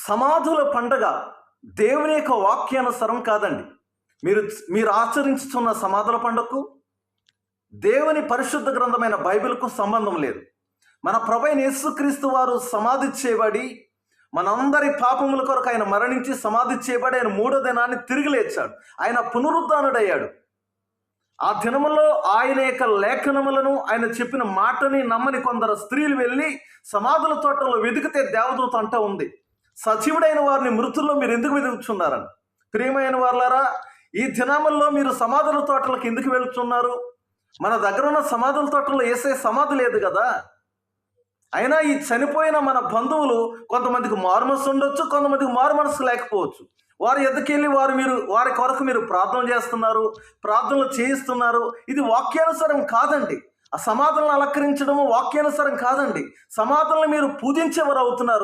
సమాధుల పండగ దేవుని యొక్క వాక్యానుసారం కాదండి. మీరు మీరు ఆచరించుతున్న సమాధుల పండుగకు దేవుని పరిశుద్ధ గ్రంథమైన బైబిల్కు సంబంధం లేదు. మన ప్రభువైన యేసుక్రీస్తు వారు సమాధి చేయబడి మనందరి పాపముల కొరకు ఆయన మరణించి సమాధి చేయబడి ఆయన 3వ దినాన్ని తిరిగి లేచాడు. ఆయన పునరుద్ధానుడయ్యాడు. ఆ దినములో ఆయన యొక్క లేఖనములను ఆయన చెప్పిన మాటని నమ్మని కొందరు స్త్రీలు వెళ్ళి సమాధుల తోటలో వెతికితే దేవదూత అంట ఉంది, సజీవుడైన వారిని మృతుల్లో మీరు ఎందుకు వెతుకుతున్నారని. ప్రియమైన వారులారా, ఈ దినముల్లో మీరు సమాధుల తోటలకు ఎందుకు వెళుతున్నారు? మన దగ్గర ఉన్న సమాధుల తోటలో వేసే సమాధి లేదు కదా. అయినా ఈ చనిపోయిన మన బంధువులు కొంతమందికి మారు మనసు ఉండొచ్చు, కొంతమందికి మారు మనసు లేకపోవచ్చు. వారి ఎద్దకెళ్ళి వారి కొరకు మీరు ప్రార్థన చేస్తున్నారు, ప్రార్థనలు చేయిస్తున్నారు. ఇది వాక్యానుసారం కాదండి. ఆ సమాధులను అలంకరించడము వాక్యానుసారం కాదండి. సమాధులను మీరు పూజించేవారు అవుతున్నారు.